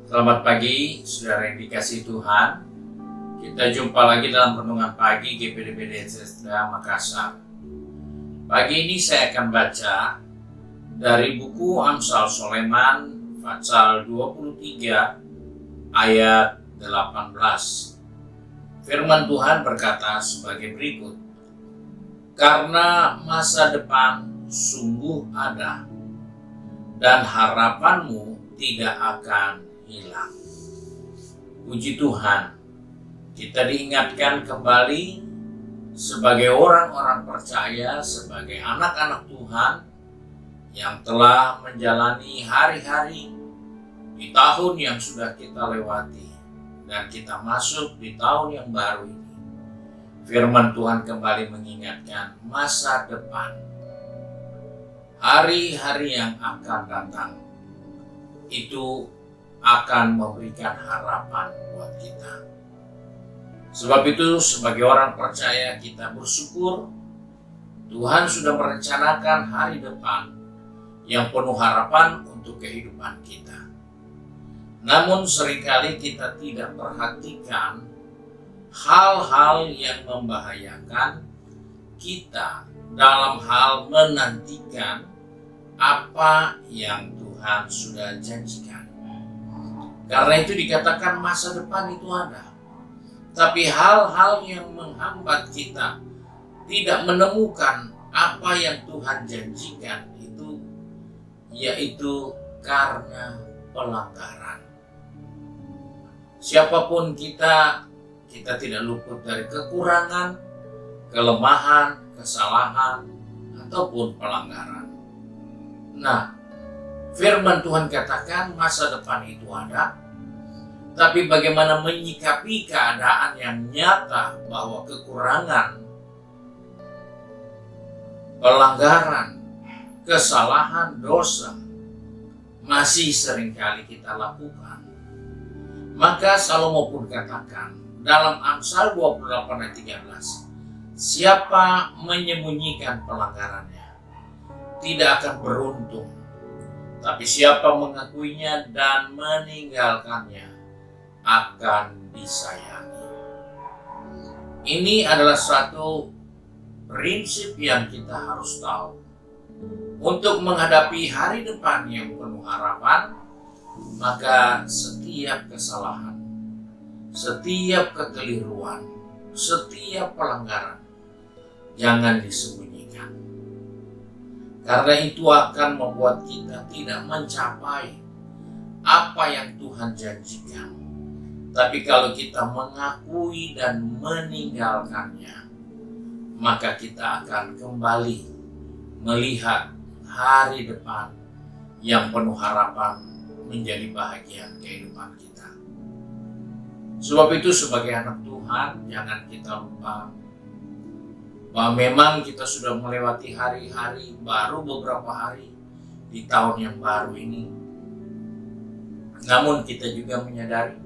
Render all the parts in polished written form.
Selamat pagi, saudara yang dikasihi Tuhan. Kita jumpa lagi dalam renungan pagi GPDB Desa Makassar. Pagi ini saya akan baca dari buku Amsal Soleman pasal 23 ayat 18. Firman Tuhan berkata sebagai berikut. Karena masa depan sungguh ada dan harapanmu tidak akan hilang. Puji Tuhan, kita diingatkan kembali sebagai orang-orang percaya, sebagai anak-anak Tuhan yang telah menjalani hari-hari di tahun yang sudah kita lewati dan kita masuk di tahun yang baru ini. Firman Tuhan kembali mengingatkan masa depan, hari-hari yang akan datang itu akan memberikan harapan buat kita. Sebab itu sebagai orang percaya kita bersyukur Tuhan sudah merencanakan hari depan yang penuh harapan untuk kehidupan kita. Namun seringkali kita tidak perhatikan hal-hal yang membahayakan kita dalam hal menantikan apa yang Tuhan sudah janjikan. Karena itu dikatakan masa depan itu ada. Tapi hal-hal yang menghambat kita tidak menemukan apa yang Tuhan janjikan itu, yaitu karena pelanggaran. Siapapun kita tidak luput dari kekurangan, kelemahan, kesalahan, ataupun pelanggaran. Nah, firman Tuhan katakan masa depan itu ada, tapi bagaimana menyikapi keadaan yang nyata bahwa kekurangan, pelanggaran, kesalahan, dosa masih seringkali kita lakukan. Maka Salomo pun katakan dalam Amsal 28 ayat 13, siapa menyembunyikan pelanggarannya tidak akan beruntung. Tapi siapa mengakuinya dan meninggalkannya akan disayangi. Ini adalah suatu prinsip yang kita harus tahu. Untuk menghadapi hari depan yang penuh harapan, maka setiap kesalahan, setiap kekeliruan, setiap pelanggaran jangan disembunyikan. Karena itu akan membuat kita tidak mencapai apa yang Tuhan janjikan. Tapi kalau kita mengakui dan meninggalkannya, maka kita akan kembali melihat hari depan yang penuh harapan menjadi bahagian kehidupan kita. Sebab itu sebagai anak Tuhan, jangan kita lupa bahwa memang kita sudah melewati hari-hari, baru beberapa hari di tahun yang baru ini. Namun kita juga menyadari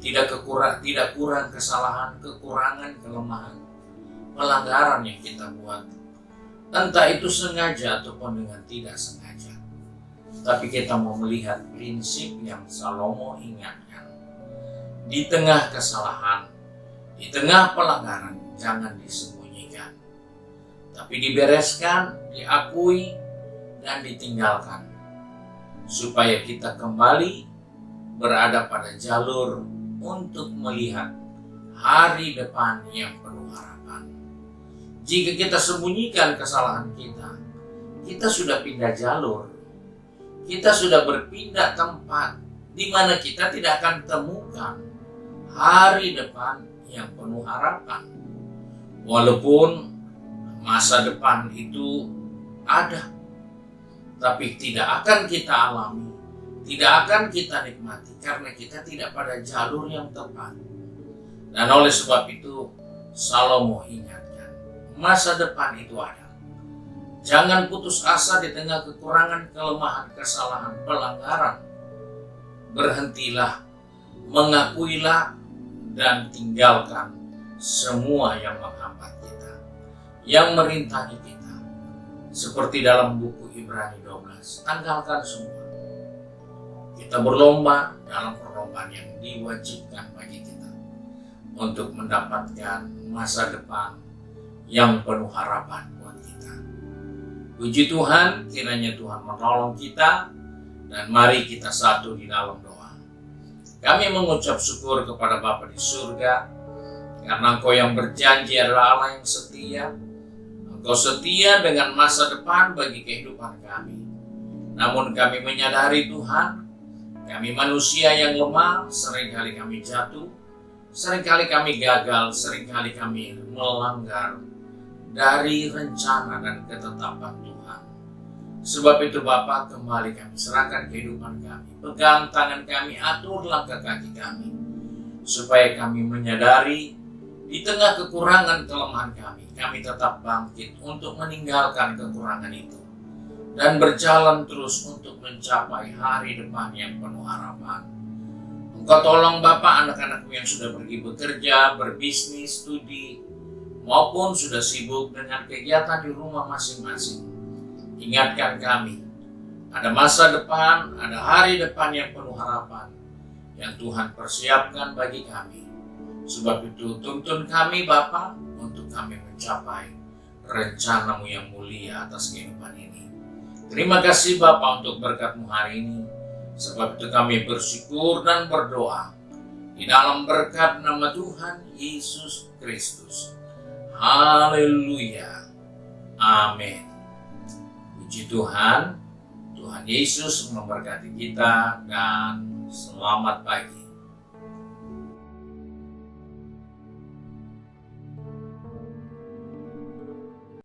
tidak kurang kesalahan, kekurangan, kelemahan, pelanggaran yang kita buat. Entah itu sengaja ataupun dengan tidak sengaja. Tapi kita mau melihat prinsip yang Salomo ingatkan. Di tengah kesalahan, di tengah pelanggaran, jangan disebut. Tapi dibereskan, diakui, dan ditinggalkan. Supaya kita kembali berada pada jalur untuk melihat hari depan yang penuh harapan. Jika kita sembunyikan kesalahan kita sudah pindah jalur. Kita sudah berpindah tempat di mana kita tidak akan temukan hari depan yang penuh harapan. Walaupun masa depan itu ada, tapi tidak akan kita alami, tidak akan kita nikmati karena kita tidak pada jalur yang tepat. Dan oleh sebab itu Salomo ingatkan, masa depan itu ada. Jangan putus asa di tengah kekurangan, kelemahan, kesalahan, pelanggaran. Berhentilah, mengakuilah, dan tinggalkan semua yang menghambat kita, yang merintangi kita. Seperti dalam buku Ibrani 12, tanggalkan semua. Kita berlomba dalam depan yang diwajibkan bagi kita untuk mendapatkan masa depan yang penuh harapan buat kita. Puji Tuhan, kiranya Tuhan menolong kita, dan mari kita satu di dalam doa. Kami mengucap syukur kepada Bapa di surga, karena Engkau yang berjanji adalah Allah yang setia. Engkau setia dengan masa depan bagi kehidupan kami. Namun kami menyadari Tuhan, kami manusia yang lemah, seringkali kami jatuh, seringkali kami gagal, seringkali kami melanggar dari rencana dan ketetapan Tuhan. Sebab itu Bapa, kembali kami serahkan kehidupan kami, pegang tangan kami, atur langkah kaki kami, supaya kami menyadari di tengah kekurangan kelemahan kami tetap bangkit untuk meninggalkan kekurangan itu dan berjalan terus untuk mencapai hari depan yang penuh harapan. Engkau tolong Bapa anak-anak-Mu yang sudah pergi bekerja, berbisnis, studi, maupun sudah sibuk dengan kegiatan di rumah masing-masing. Ingatkan kami, ada masa depan, ada hari depan yang penuh harapan yang Tuhan persiapkan bagi kami. Sebab itu tuntun kami Bapa untuk kami mencapai rencana-Mu yang mulia atas kehidupan ini. Terima kasih Bapa untuk berkat-Mu hari ini. Sebab itu kami bersyukur dan berdoa di dalam berkat nama Tuhan Yesus Kristus. Haleluya. Amin. Puji Tuhan. Tuhan Yesus memberkati kita dan selamat pagi.